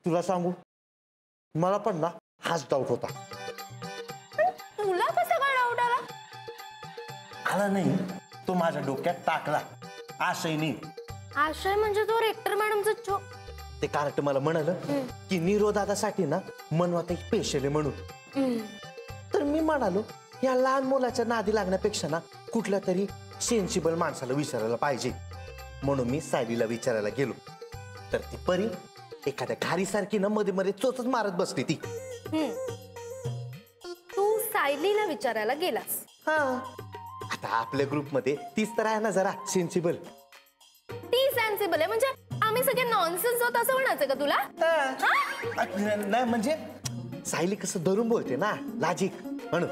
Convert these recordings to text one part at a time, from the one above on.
तुला सांगू, मला पण ना हाच डाऊट होता. तुला कसा काय डाऊट आला? आला नाही, तो माझ्या डोक्यात टाकला. आशयनी. आशय म्हणजे तो रेक्टर मॅडमचा ते कार्ट मला म्हणाल की नीरो दादासाठी ना मनवात एक स्पेशल आहे म्हणून. तर मी म्हणालो या लहान मुलाच्या नादी लागण्यापेक्षा ना कुठल्या तरी सेन्सिबल माणसाला विचारायला पाहिजे. म्हणून मी सायलीला विचारायला गेलो. तर ती परी एखाद्या घारीसारखी ना मध्ये मध्ये चोचच मारत बसली ती. तू सायलीला विचारायला गेलास? हा, आता आपल्या ग्रुपमध्ये तीच तर आहे ना जरा सेन्सिबल. ती सेन्सिबल आहे म्हणजे आम्ही सगळे नॉनसेन्स आहोत असं म्हणायचं का तुला? नाही म्हणजे सायली कसं धरून बोलते ना लॉजिक म्हणून.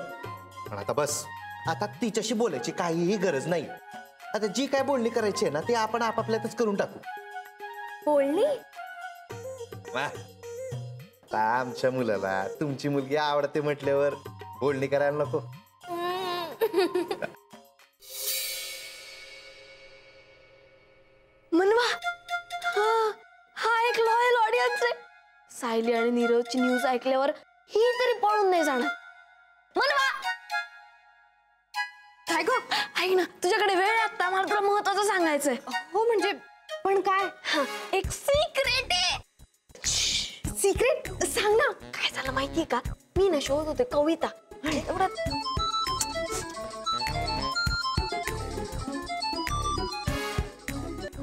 पण आता बस, आता तिच्याशी बोलायची काहीही गरज नाही. आता जी काय बोलणी करायची आहे ना ते आपण आपापल्यातच करून टाकू. बोलणी? आता आमच्या मुलाला तुमची मुलगी आवडते म्हटल्यावर बोलणी करायला नको? मनवा, हा एक लॉयल ऑडियन्स आहे. सायली आणि नीरजची न्यूज ऐकल्यावर ही तरी पळून नाही जाणार. मनवा, काय गो, ऐक ना, तुझ्याकडे वेळ आहे आता, मला तुला महत्वाचं सांगायचंय. हो म्हणजे, पण काय? एक सिक्रेट आहे. सिक्रेट? सांग ना. काय झालं माहितीये का, मी ना शोधत होते कविता आणि तेवढ्यात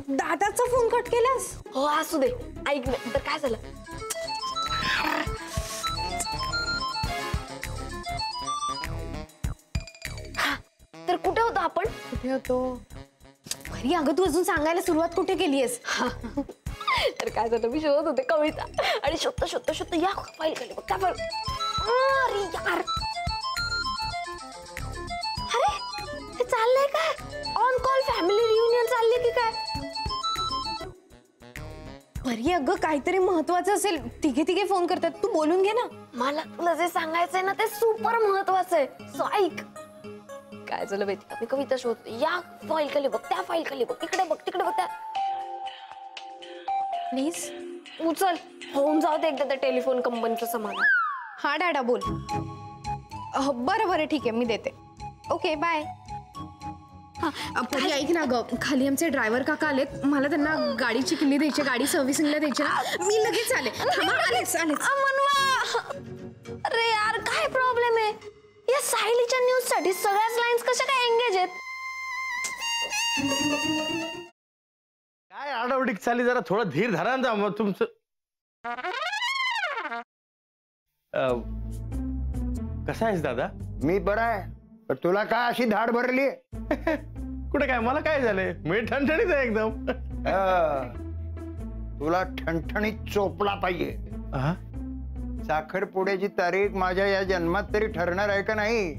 दादाचा फोन कट केलास? हो असू दे, ऐक ना, तर काय झालं, तर कुठे होतो आपण? कुठे होतो? अरे अगं तू अजून सांगायला सुरुवात कुठे केलीयस? तर काय झालं, मी शोधत होते कविता आणि शोधता या फाईल खाली बघ, त्या फाईल. अरे यार, अरे हे चाललंय काय? ऑन कॉल फॅमिली रियुनियन चालली की काय? अरे अगं काहीतरी महत्वाचं असेल, तिघे फोन करतात, तू बोलून घे ना. मला तुला जे सांगायचंय ना ते सुपर महत्वाचं आहे, सो ऐक. काय झालं माहिती का, मी कविता शोधते, या फाईल खाली बघ, त्या फाईल खाली बघ, इकडे बघ, तिकडे बघ, त्या. प्लीज उचल, होऊन जाऊ दे एकदा त्या टेलिफोन कंपनीचं समाधान. हा डॅडा बोल. बरं ठीक आहे, मी देते. Okay bye. ऐक ना ग, खाली आमचे ड्रायव्हर काका आलेत, मला त्यांना गाडीची किल्ली द्यायची, गाडी सर्व्हिसिंगला द्यायची. मी लगेच आले. आलेच. अरे यार काय प्रॉब्लेम आहे, या सायलीच्या न्यूज साठी सगळ्याच लाईन्स कशा काय एंगेज आहेत? काय आडवडीक चाली, जरा थोडं धीर धरा ना मग तुमचं. कसा आहेस दादा? मी बरा आहे, पण तुला काय अशी धाड भरली? कुठे काय, मला काय झालंय, मी ठणठणीत आहे एकदम. तुला ठणठणीत चोपला पाहिजे. साखरपुड्याची तारीख माझ्या या जन्मात तरी ठरणार आहे का नाही?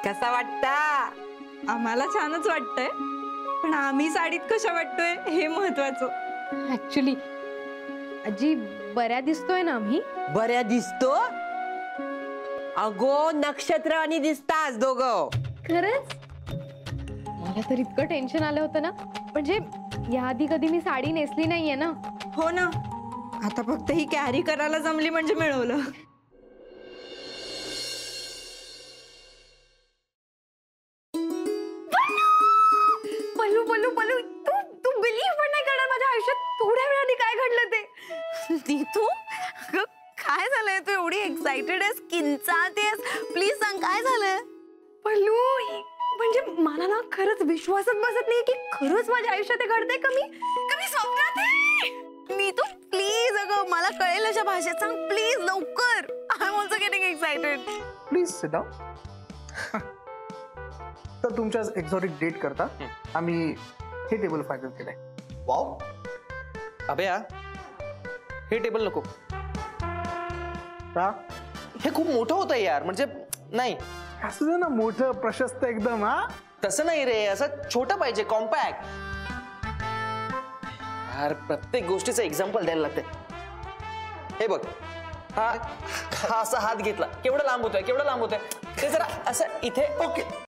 कसा वाटता? आम्हाला छानच वाटतंय, पण आम्ही साडीत कशा वाटतोय हे महत्वाचं. ऍक्च्युली आजी बऱ्या दिसतोय ना आम्ही? बऱ्या दिसतो अगो, नक्षत्र आणि दिसतास दोघं. खरंच? मला तर इतकं टेन्शन आलं होतं ना, म्हणजे याआधी कधी मी साडी नेसली नाहीये ना. हो ना, आता फक्त ही कॅरी करायला जमली म्हणजे मिळवलं. पल्लू तू बिलीव्ह पण नाही करणार, माझ्या आयुष्यात थोड्या वेळाने काय घडलं ते. तू काय झालंय, तू एवढी एक्साइटेड आहेस, किंचाळतेस, प्लीज सांग काय झालंय? पल्लू म्हणजे मला ना खरंच विश्वासच बसत नाही की खरंच माझ्या आयुष्यात घडतंय. कमी स्वप्नात आहे. नीतू प्लीज, अगं मला कळेल अशा भाषेत सांग प्लीज, लवकर. I am also getting excited. Please sit down. तर तुमच्या एक्झॉटिक डेट करता आम्ही हे टेबल फायनल केलंय. वाव अभया, हे टेबल नको. का? हे खूप मोठं होतं यार, म्हणजे नाही असं ना मोठं प्रशस्त एकदम. हा तसं नाही रे, असं छोटं पाहिजे, कॉम्पॅक्ट. यार प्रत्येक गोष्टीचं एक्झाम्पल द्यायला लागते. हे बघ, हा असा हात घेतला, केवढं लांब होतोय, केवढं लांब होतोय, ते जरा असं इथे ओके